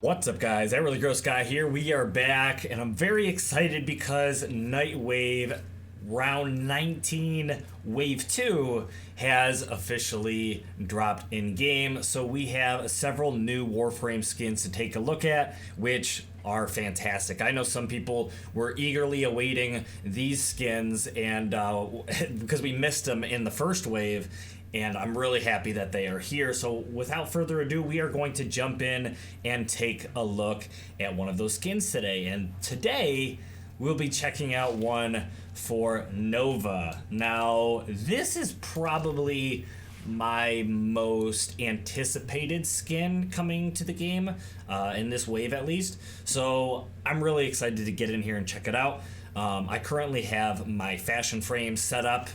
What's up, guys? That Really Gross Guy here. We are back, and I'm very excited because Nightwave Round 19 Wave 2 has officially dropped in game. So we have several new Warframe skins to take a look at, which are fantastic. I know some people were eagerly awaiting these skins, and because we missed them in the first wave, and I'm really happy that they are here. So without further ado, we are going to jump in and take a look at one of those skins today. And today, we'll be checking out one for Nova. Now, this is probably my most anticipated skin coming to the game, in this wave at least. So I'm really excited to get in here and check it out. I currently have my fashion frame set up.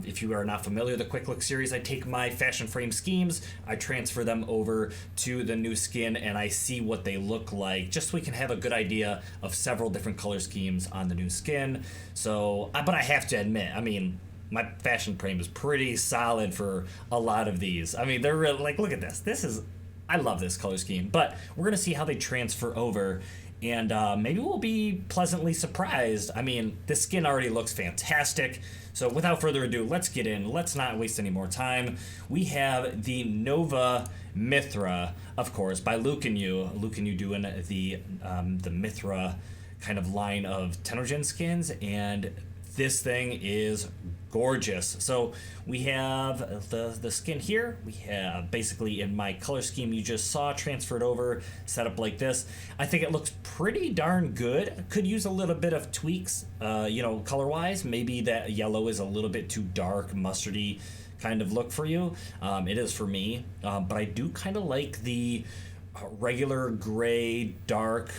If you are not familiar with the Quick Look series, I take my fashion frame schemes, I transfer them over to the new skin, and I see what they look like, just so we can have a good idea of several different color schemes on the new skin. So, but I have to admit, I mean, my fashion frame is pretty solid for a lot of these. I mean, they're really, like, look at this. I love this color scheme, but we're gonna see how they transfer over, and maybe we'll be pleasantly surprised. I mean, this skin already looks fantastic. So without further ado, let's get in. Let's not waste any more time. We have the Nova Mithra, of course, by Luke and You. Luke and You doing the Mithra kind of line of Tenogen skins, and this thing is gorgeous. So we have the skin here. We have basically in my color scheme you just saw transferred over, set up like this. I think it looks pretty darn good. Could use a little bit of tweaks, color wise. Maybe that yellow is a little bit too dark, mustardy kind of look for you. It is for me, but I do kind of like the regular gray, dark,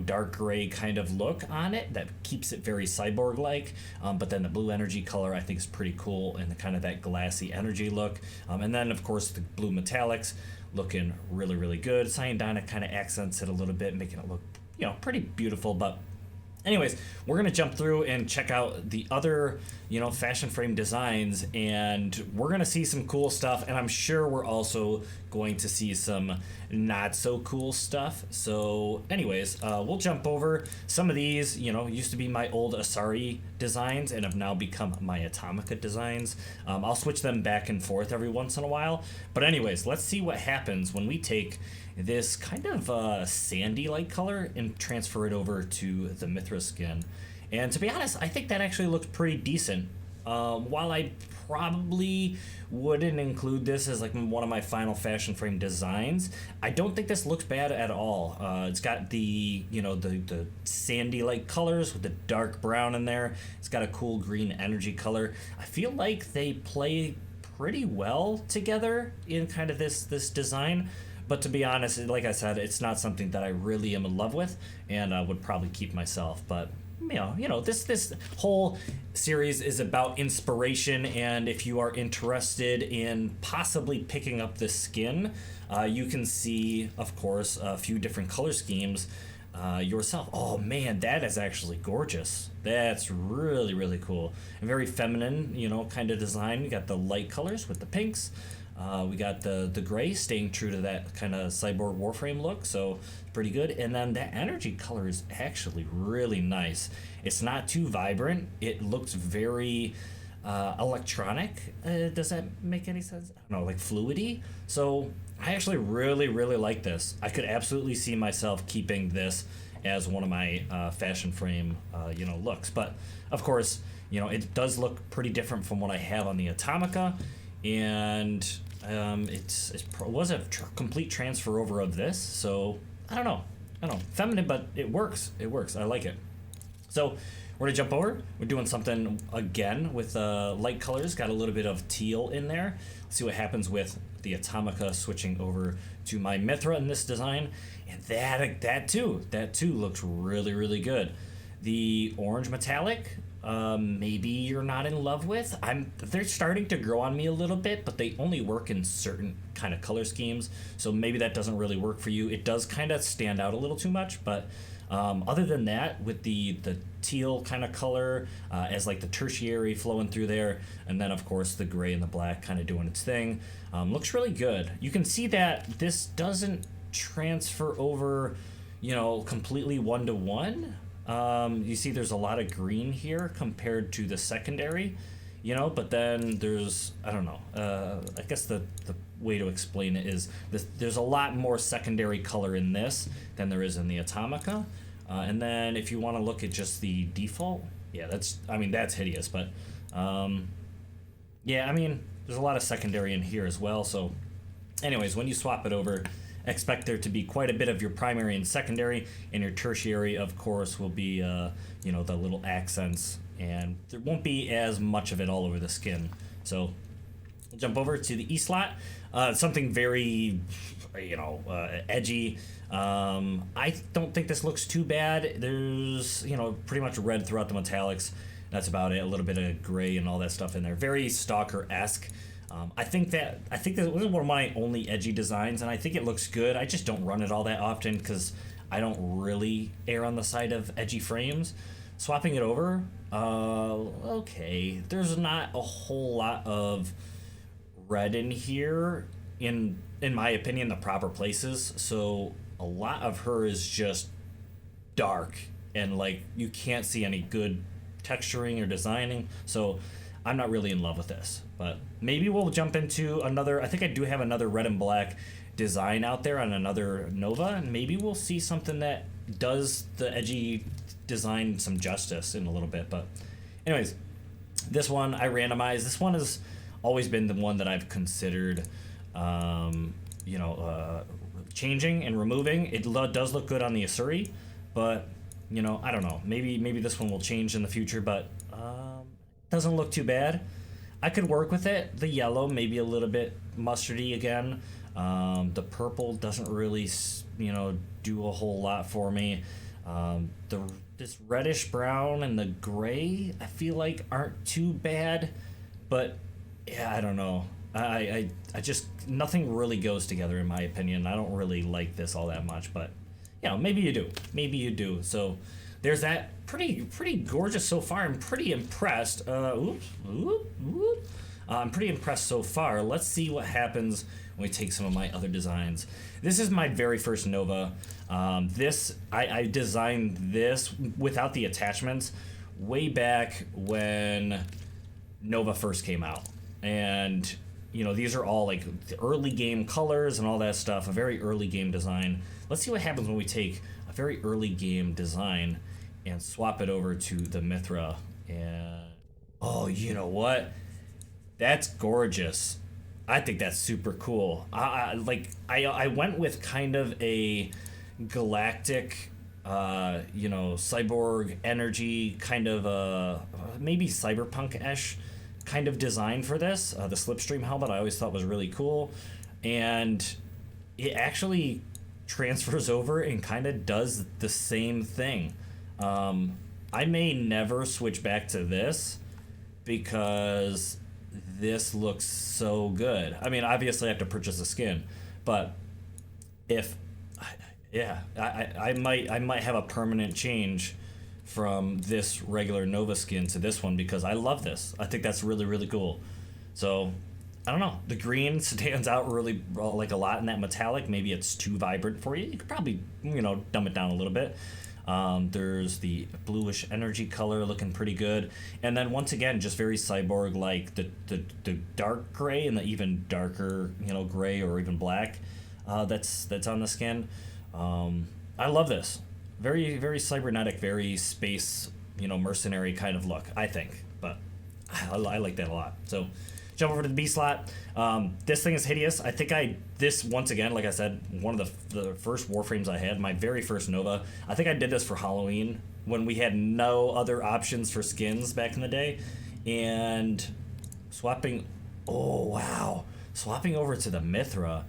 dark gray kind of look on it that keeps it very cyborg-like. But then the blue energy color I think is pretty cool, and the kind of that glassy energy look. And then of course the blue metallics looking really, really good. Cyandina kind of accents it a little bit, making it look, pretty beautiful. But anyways, we're gonna jump through and check out the other, fashion frame designs, and we're gonna see some cool stuff, and I'm sure we're also going to see some not so cool stuff. So anyways, we'll jump over. Some of these, used to be my old Asari designs and have now become my Atomica designs. I'll switch them back and forth every once in a while. But anyways, let's see what happens when we take this kind of sandy-like color and transfer it over to the Mithra skin. And to be honest, I think that actually looks pretty decent. While I probably wouldn't include this as like one of my final fashion frame designs, I don't think this looks bad at all. It's got the the sandy like colors with the dark brown in there. It's got a cool green energy color. I feel like they play pretty well together in kind of this design. But to be honest, like I said, it's not something that I really am in love with, and I would probably keep myself. But this whole series is about inspiration, and if you are interested in possibly picking up this skin, you can see, of course, a few different color schemes yourself. Oh man, that is actually gorgeous. That's really, really cool. A very feminine, kind of design. You got the light colors with the pinks. We got the gray, staying true to that kind of cyborg Warframe look, so pretty good. And then that energy color is actually really nice. It's not too vibrant. It looks very electronic. Does that make any sense? I don't know, like fluidy. So I actually really, really like this. I could absolutely see myself keeping this as one of my fashion frame, looks. But of course, it does look pretty different from what I have on the Atomica, and it was a complete transfer over of this. So I don't know, feminine, but it works. I like it. So we're gonna jump over. We're doing something again with light colors. Got a little bit of teal in there. Let's see what happens with the Atomica switching over to my Mithra in this design, and that too looks really, really good. The orange metallic, maybe you're not in love with. They're starting to grow on me a little bit, but they only work in certain kind of color schemes, so maybe that doesn't really work for you. It does kind of stand out a little too much, but other than that, with the teal kind of color as like the tertiary flowing through there, and then of course the gray and the black kind of doing its thing, looks really good. You can see that this doesn't transfer over, completely 1-to-1. You see there's a lot of green here compared to the secondary, but then there's, I don't know, I guess the way to explain it is there's a lot more secondary color in this than there is in the Atomica. And then if you want to look at just the default, yeah, that's hideous, but yeah, there's a lot of secondary in here as well. So anyways, when you swap it over, expect there to be quite a bit of your primary and secondary, and your tertiary, of course, will be, the little accents, and there won't be as much of it all over the skin. So we'll jump over to the E slot. Something very, edgy. I don't think this looks too bad. There's, pretty much red throughout the metallics. That's about it. A little bit of gray and all that stuff in there. Very Stalker-esque. I think this was one of my only edgy designs, and I think it looks good. I just don't run it all that often because I don't really err on the side of edgy frames. Swapping it over, okay. There's not a whole lot of red in here, in my opinion, the proper places. So a lot of her is just dark, and like you can't see any good texturing or designing. So I'm not really in love with this, but maybe we'll jump into another. I think I do have another red and black design out there on another Nova, and maybe we'll see something that does the edgy design some justice in a little bit. But anyways, this one I randomized. This one has always been the one that I've considered, changing and removing. It does look good on the Asuri, but I don't know. Maybe this one will change in the future, but doesn't look too bad. I could work with it. The yellow, maybe a little bit mustardy again. The purple doesn't really, do a whole lot for me. This reddish brown and the gray, I feel like aren't too bad, but yeah, I don't know. I just, nothing really goes together in my opinion. I don't really like this all that much, but maybe you do. So there's that. Pretty gorgeous so far. I'm pretty impressed. I'm pretty impressed so far. Let's see what happens when we take some of my other designs. This is my very first Nova. I designed this without the attachments way back when Nova first came out. And, these are all like the early game colors and all that stuff, a very early game design. Let's see what happens when we take a very early game design and swap it over to the Mithra. And oh, you know what? That's gorgeous. I think that's super cool. I went with kind of a galactic, cyborg energy kind of maybe cyberpunk-ish kind of design for this. The Slipstream helmet I always thought was really cool, and it actually transfers over and kind of does the same thing. I may never switch back to this because this looks so good. Obviously I have to purchase a skin, but I might have a permanent change from this regular Nova skin to this one because I love this. I think that's really, really cool. So I don't know. The green stands out really like a lot in that metallic. Maybe it's too vibrant for you. You could probably, dumb it down a little bit. There's the bluish energy color looking pretty good. And then once again, just very cyborg like the dark gray and the even darker, gray or even black that's on the skin. I love this. Very, very cybernetic, very space, mercenary kind of look, I think. But I like that a lot. So jump over to the B slot. This thing is hideous. I think this, once again, like I said, one of the first Warframes I had, my very first Nova. I think I did this for Halloween when we had no other options for skins back in the day. And swapping over to the Mithra,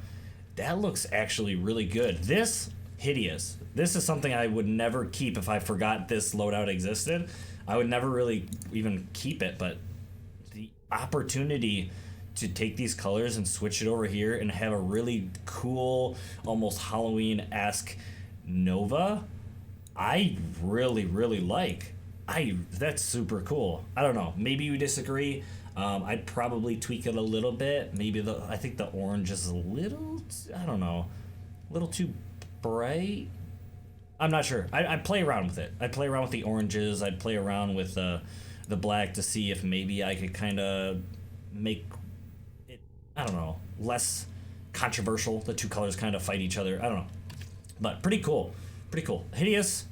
that looks actually really good. This, hideous. This is something I would never keep if I forgot this loadout existed. I would never really even keep it, but the opportunity to take these colors and switch it over here and have a really cool, almost Halloween-esque Nova, I really, really like. That's super cool. I don't know. Maybe you disagree. I'd probably tweak it a little bit. Maybe I think the orange is a little, I don't know. A little too bright. I'm not sure. I'd play around with it. I'd play around with the oranges. I'd play around with the black to see if maybe I could kind of make it, I don't know, less controversial. The two colors kind of fight each other. I don't know. But pretty cool. Pretty cool. Hideous,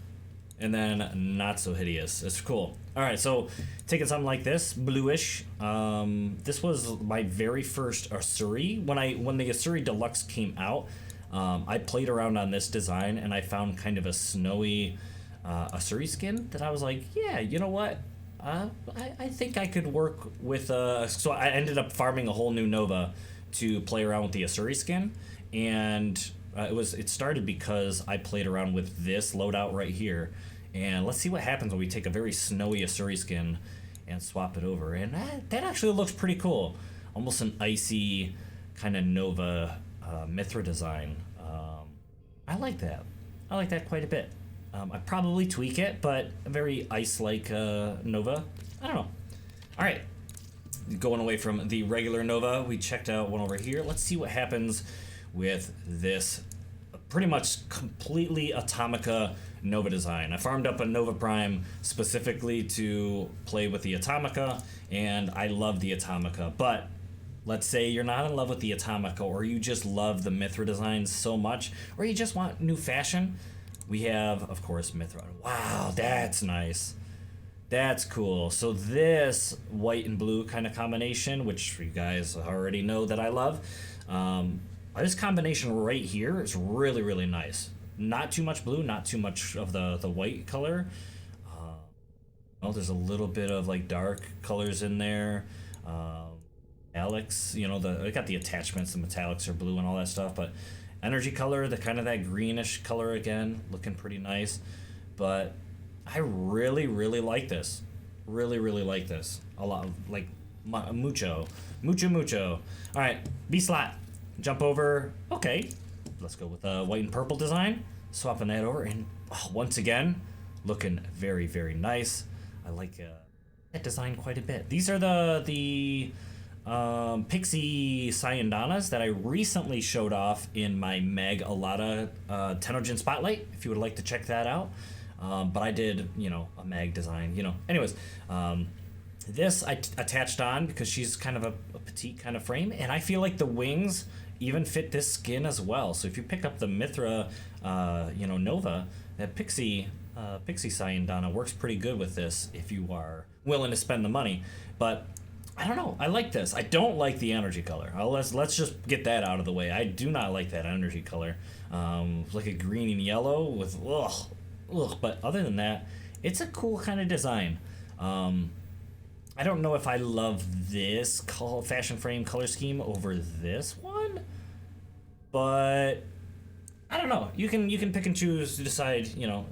and then not so hideous. It's cool. All right, so taking something like this, bluish. This was my very first Asuri. When the Asuri Deluxe came out, I played around on this design, and I found kind of a snowy Asuri skin that I was like, yeah, you know what? I think I could work with. So I ended up farming a whole new Nova to play around with the Asuri skin, and it started because I played around with this loadout right here, and let's see what happens when we take a very snowy Asuri skin and swap it over, and that actually looks pretty cool, almost an icy kind of Nova Mithra design. I like that. I like that quite a bit. I'd probably tweak it, but a very ice-like Nova. I don't know. All right. Going away from the regular Nova, we checked out one over here. Let's see what happens with this pretty much completely Atomica Nova design. I farmed up a Nova Prime specifically to play with the Atomica, and I love the Atomica, but let's say you're not in love with the Atomica, or you just love the Mithra designs so much, or you just want new fashion. We have, of course, Mithra. Wow, that's nice. That's cool. So this white and blue kind of combination, which you guys already know that I love, this combination right here is really, really nice. Not too much blue, not too much of the white color. Well, there's a little bit of like dark colors in there. Metallics, you know, I got the attachments, the metallics are blue and all that stuff, but energy color, the kind of that greenish color again, looking pretty nice. But I really, really like this. Really, really like this. A lot, like mucho. All right, B slot. Jump over. Okay, let's go with a white and purple design. Swapping that over, and once again, looking very, very nice. I like that design quite a bit. These are the Pixie Cyandanas that I recently showed off in my Mag Alata Tenogen Spotlight, if you would like to check that out. But I did, you know, a Mag design, you know. Anyways, this I attached on because she's kind of a petite kind of frame, and I feel like the wings even fit this skin as well. So if you pick up the Mithra, you know, Nova, that Pixie Cyandana works pretty good with this if you are willing to spend the money. But I don't know. I like this. I don't like the energy color. Let's just get that out of the way. I do not like that energy color. Like a green and yellow with ugh. But other than that, it's a cool kind of design. I don't know if I love this fashion frame color scheme over this one, but I don't know. You can pick and choose to decide. You know,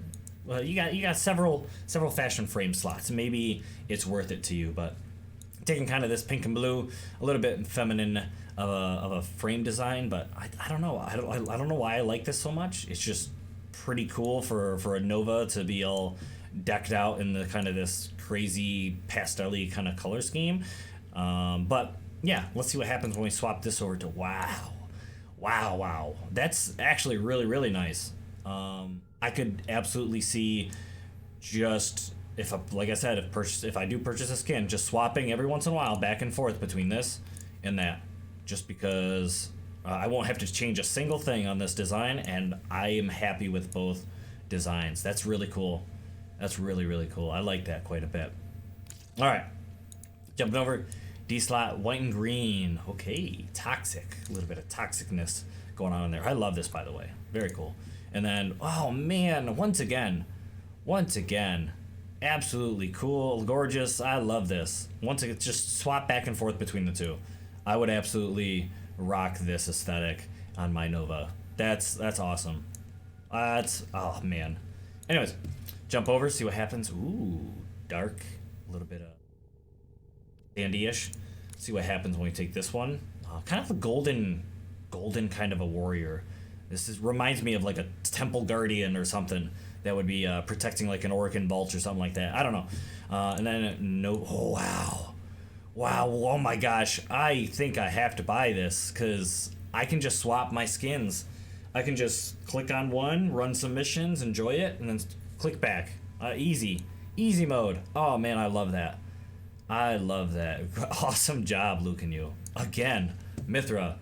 you got several fashion frame slots. Maybe it's worth it to you, but taking kind of this pink and blue, a little bit feminine of a frame design, but I don't know. I don't know why I like this so much. It's just pretty cool for a Nova to be all decked out in the kind of this crazy pastel-y kind of color scheme. But yeah, let's see what happens when we swap this over to wow. That's actually really, really nice. I could absolutely see just like I said, if I do purchase a skin, just swapping every once in a while back and forth between this and that, just because I won't have to change a single thing on this design, and I am happy with both designs. That's really cool. That's really, really cool. I like that quite a bit. All right, jumping over, D slot, white and green. Okay, toxic. A little bit of toxicness going on in there. I love this, by the way. Very cool. And then, oh man, once again, absolutely cool, gorgeous. I love this. Once again, just swap back and forth between the two. I would absolutely rock this aesthetic on my Nova. That's awesome. Oh man. Anyways, jump over, see what happens. Ooh, dark, a little bit of sandy-ish. See what happens when we take this one. Kind of a golden kind of a warrior. Reminds me of like a temple guardian or something that would be protecting like an Orcan vault or something like that. I don't know. And then wow, oh my gosh, I think I have to buy this because I can just swap my skins I can just click on one, run some missions, enjoy it, and then click back. Easy mode. Oh man, I love that. I love that. Awesome job, Luke and you. Again, Mithra.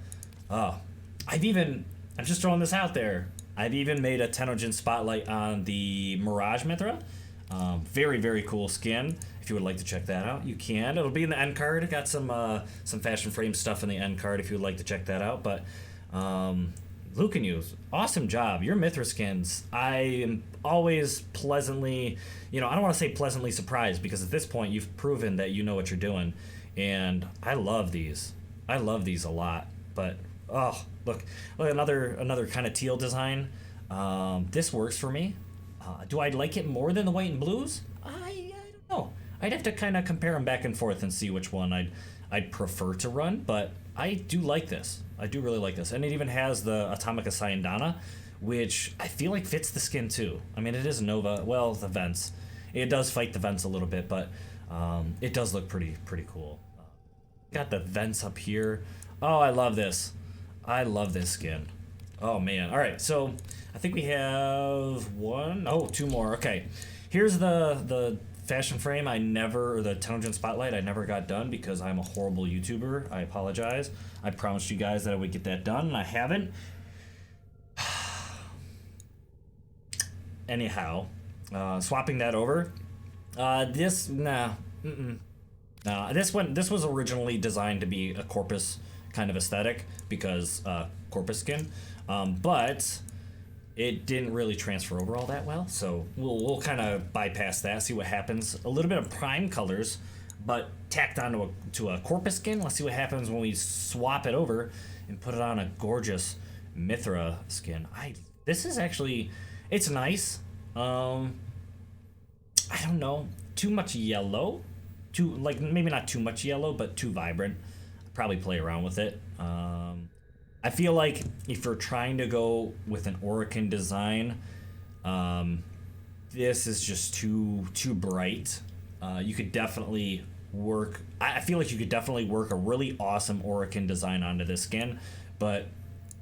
Oh, I'm just throwing this out there. I've even made a Tenogen spotlight on the Mirage Mithra. Very, very cool skin. If you would like to check that out, you can. It'll be in the end card. Got some Fashion Frame stuff in the end card if you would like to check that out. But Luke and you, awesome job. Your Mithra skins, I am always pleasantly, I don't want to say pleasantly surprised, because at this point you've proven that you know what you're doing. And I love these. I love these a lot. But, oh, look another kind of teal design. This works for me. Do I like it more than the white and blues? I don't know. I'd have to kind of compare them back and forth and see which one I'd prefer to run, but I do like this. I do really like this. And it even has the Atomica Cyandana, which I feel like fits the skin too. I mean, it is Nova. Well, the vents. It does fight the vents a little bit, but it does look pretty cool. Got the vents up here. Oh, I love this. I love this skin. Oh, man. All right, so I think we have two more. Okay, here's the Fashion Frame. Or the Tenogen Spotlight I never got done because I'm a horrible YouTuber. I apologize. I promised you guys that I would get that done, and I haven't. Anyhow, swapping that over. This was originally designed to be a Corpus kind of aesthetic because Corpus skin, but it didn't really transfer over all that well, so we'll kind of bypass that, see what happens. A little bit of prime colors, but tacked onto to a Corpus skin. Let's see what happens when we swap it over and put it on a gorgeous Mithra skin. This is actually, it's nice. I don't know, too much yellow, maybe not too much yellow, but too vibrant. I'd probably play around with it. I feel like if you're trying to go with an Orokin design, this is just too bright. You could definitely work. I feel like you could definitely work a really awesome Orokin design onto this skin, but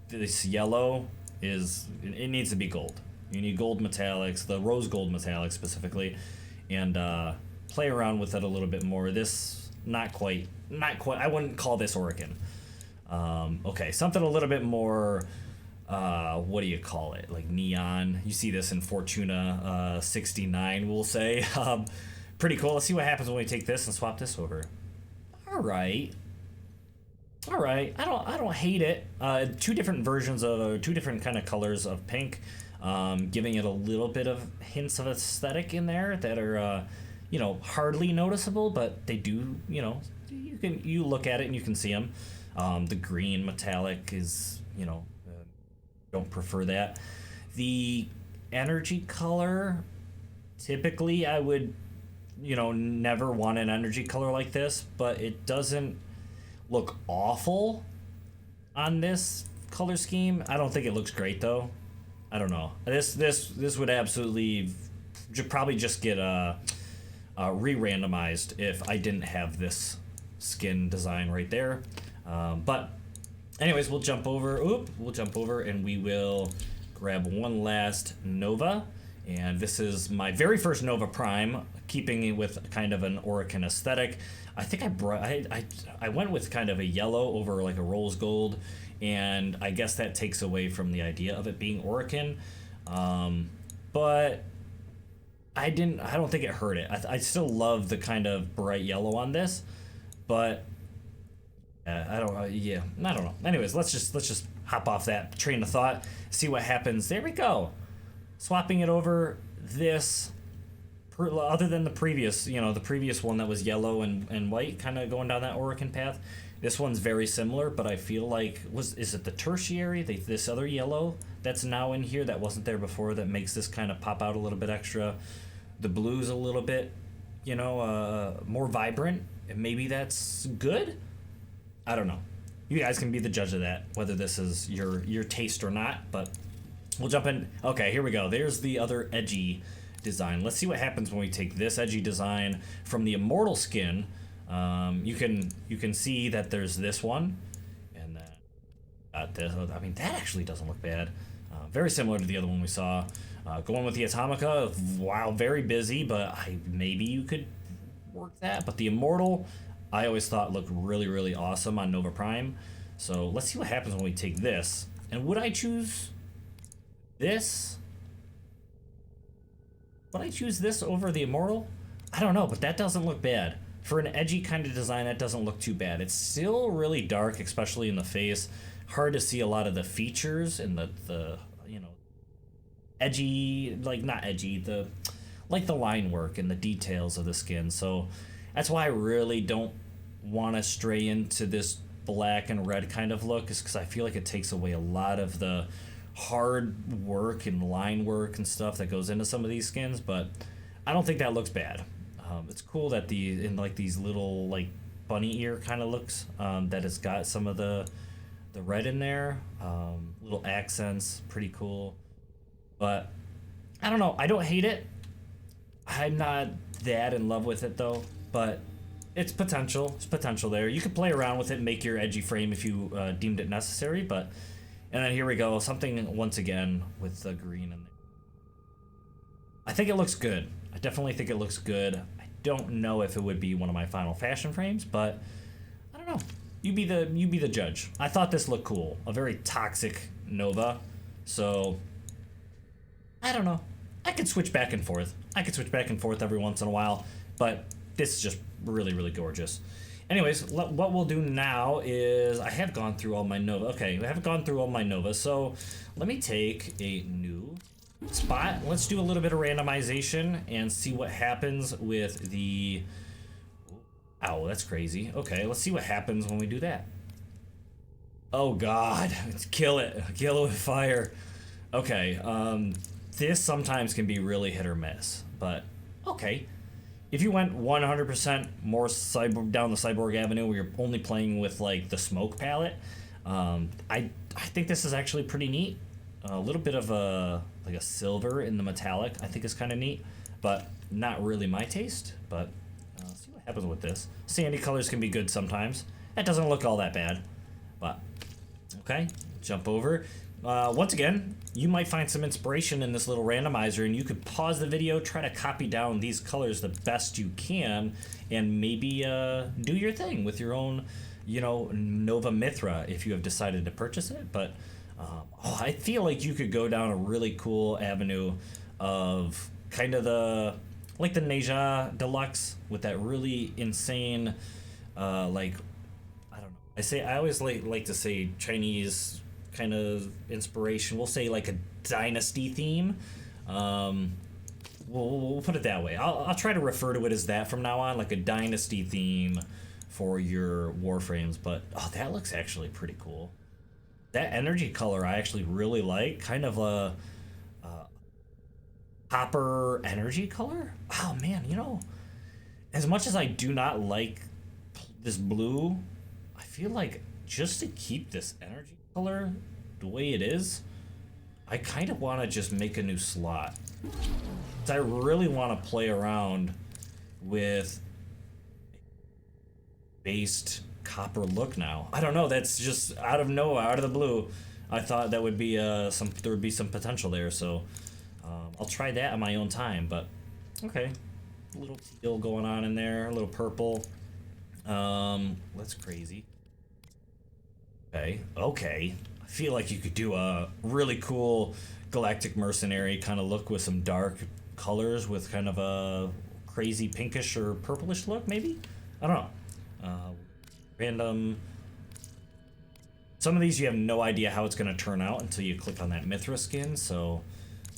this yellow it needs to be gold. You need gold metallics, the rose gold metallics specifically, and play around with it a little bit more. This not quite. I wouldn't call this Orokin. Okay, something a little bit more, what do you call it? Like neon. You see this in Fortuna 69, we'll say. Pretty cool. Let's see what happens when we take this and swap this over. All right. I don't hate it. Two different versions of, two different kind of colors of pink, giving it a little bit of hints of aesthetic in there that are, hardly noticeable, but they do, you look at it and you can see them. The green metallic is, don't prefer that. The energy color, typically I would, never want an energy color like this, but it doesn't look awful on this color scheme. I don't think it looks great though. I don't know. This would absolutely probably just get re-randomized if I didn't have this skin design right there. But anyways, we'll jump over and we will grab one last Nova. And this is my very first Nova Prime, keeping it with kind of an Orokin aesthetic. I think I went with kind of a yellow over like a rose gold, and I guess that takes away from the idea of it being Orokin. But I don't think it hurt it. I still love the kind of bright yellow on this, but I don't know. Anyways, let's just hop off that train of thought, see what happens. There we go. Swapping it over, this, other than the previous one that was yellow and white, kind of going down that Orokin path. This one's very similar, but I feel like, is it the tertiary, this other yellow that's now in here that wasn't there before, that makes this kind of pop out a little bit extra? The blue's a little bit, more vibrant, and maybe that's good? I don't know. You guys can be the judge of that, whether this is your taste or not, but we'll jump in. Okay, here we go. There's the other edgy design. Let's see what happens when we take this edgy design from the Immortal skin. You can see that there's this one, and then got this. I mean, that actually doesn't look bad. Very similar to the other one we saw. Going with the Atomica, wow, very busy, but maybe you could work that. But the Immortal, I always thought looked really, really awesome on Nova Prime. So let's see what happens when we take this. And would I choose this? Would I choose this over the Immortal? I don't know, but that doesn't look bad. For an edgy kind of design, that doesn't look too bad. It's still really dark, especially in the face. Hard to see a lot of the features and the you know, edgy, like not edgy, the line work and the details of the skin. So that's why I really don't want to stray into this black and red kind of look, is because I feel like it takes away a lot of the hard work and line work and stuff that goes into some of these skins. But I don't think that looks bad. It's cool that in like these little like bunny ear kind of looks, that it's got some of the red in there, little accents, pretty cool. But I don't know, I don't hate it. I'm not that in love with it though, but it's potential. It's potential there. You could play around with it and make your edgy frame if you deemed it necessary. But and then here we go, something once again with the green in there. I think it looks good. I definitely think it looks good. I don't know if it would be one of my final fashion frames, but I don't know. You be the judge. I thought this looked cool. A very toxic Nova. So I don't know. I could switch back and forth. I could switch back and forth every once in a while, but this is just really, really gorgeous. Anyways, what we'll do now is I have gone through all my Nova. Okay, I haven't gone through all my Nova, so let me take a new spot. Let's do a little bit of randomization and see what happens with the... Ow, that's crazy. Okay, let's see what happens when we do that. Oh god, kill it. Kill it with fire. Okay, this sometimes can be really hit or miss, but okay. If you went 100% more down the Cyborg Avenue where you're only playing with like the smoke palette, I think this is actually pretty neat. A little bit of a silver in the metallic I think is kind of neat, but not really my taste. But let's see what happens with this. Sandy colors can be good sometimes. That doesn't look all that bad, but okay, jump over. Once again, you might find some inspiration in this little randomizer, and you could pause the video, try to copy down these colors the best you can, and maybe do your thing with your own, Nova Mithra if you have decided to purchase it. But I feel like you could go down a really cool avenue of kind of the Neja Deluxe with that really insane, I don't know. I always like to say Chinese kind of inspiration. We'll say like a dynasty theme. We'll put it that way. I'll try to refer to it as that from now on, like a dynasty theme for your Warframes. But that looks actually pretty cool. That energy color I actually really like. Kind of a copper energy color. Oh man, as much as I do not like this blue, I feel like just to keep this energy color the way it is, I kind of want to just make a new slot. I really want to play around with based copper look now. I don't know, that's just out of nowhere, out of the blue. I thought that would be there would be some potential there, so I'll try that on my own time. But okay, a little teal going on in there, a little purple. That's crazy. Okay. I feel like you could do a really cool Galactic Mercenary kind of look with some dark colors with kind of a crazy pinkish or purplish look, maybe? I don't know. Random. Some of these you have no idea how it's going to turn out until you click on that Mithra skin, so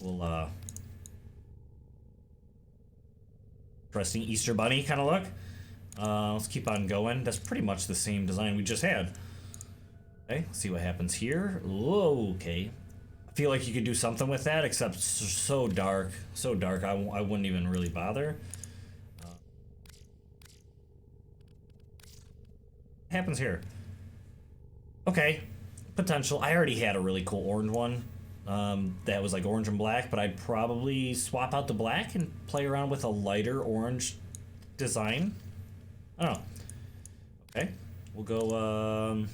we'll, interesting Easter Bunny kind of look. Let's keep on going. That's pretty much the same design we just had. Okay, let's see what happens here. Whoa, okay. I feel like you could do something with that, except so dark. So dark, I wouldn't even really bother. What happens here? Okay, potential. I already had a really cool orange one that was like orange and black, but I'd probably swap out the black and play around with a lighter orange design. I don't know. Okay, we'll go...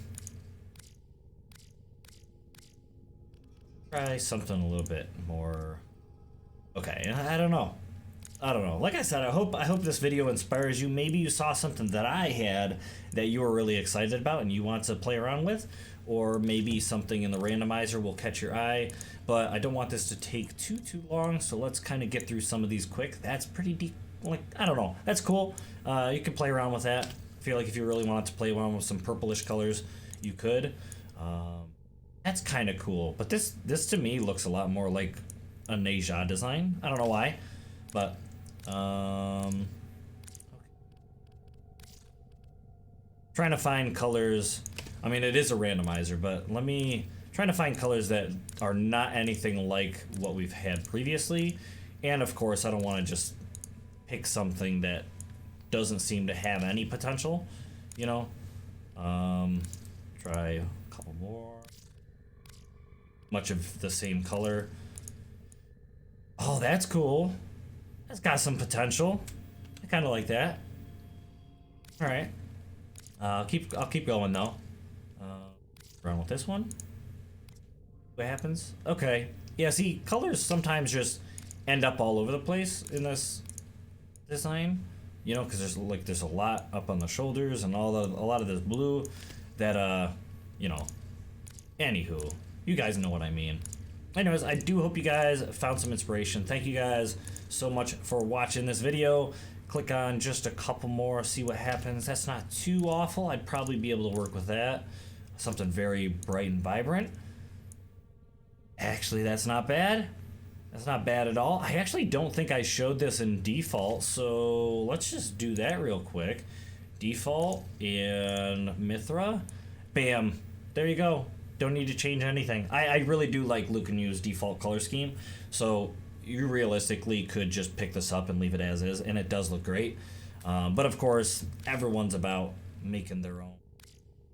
Try something a little bit more. Okay, I don't know. I don't know. Like I said, I hope this video inspires you. Maybe you saw something that I had that you were really excited about and you want to play around with, or maybe something in the randomizer will catch your eye. But I don't want this to take too long, so let's kind of get through some of these quick. That's pretty deep. Like, I don't know. That's cool. You can play around with that. I feel like if you really wanted to play around with some purplish colors, you could. That's kind of cool. But this to me looks a lot more like a Neja design. I don't know why, but okay. Trying to find colors. I mean, it is a randomizer, but trying to find colors that are not anything like what we've had previously. And of course, I don't want to just pick something that doesn't seem to have any potential, you know. Try a couple more. Much of the same color. Oh, that's cool. That's got some potential. I kind of like that. All right. I'll keep going though. Run with this one. What happens? Okay. Yeah. See, colors sometimes just end up all over the place in this design. You know, because there's a lot up on the shoulders and a lot of this blue that you know. Anywho, you guys know what I mean. Anyways, I do hope you guys found some inspiration. Thank you guys so much for watching this video. Click on just a couple more, see what happens. That's not too awful. I'd probably be able to work with that. Something very bright and vibrant. Actually, that's not bad. That's not bad at all. I actually don't think I showed this in default, so let's just do that real quick. Default and Mithra. Bam. There you go. Don't need to change anything. I really do like Luke and Yu's default color scheme, so you realistically could just pick this up and leave it as is, and it does look great. But of course, everyone's about making their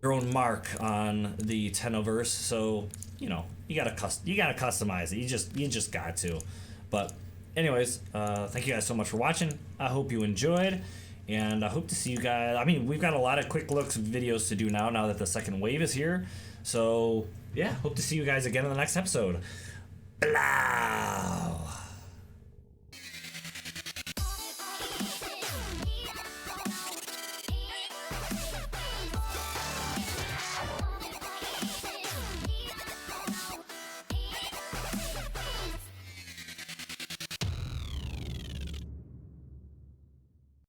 own mark on the Tennoverse, so you know you gotta customize it. You just got to. But anyways, thank you guys so much for watching. I hope you enjoyed, and I hope to see you guys. I mean, we've got a lot of quick looks videos to do now that the second wave is here. So yeah, hope to see you guys again in the next episode. Blah.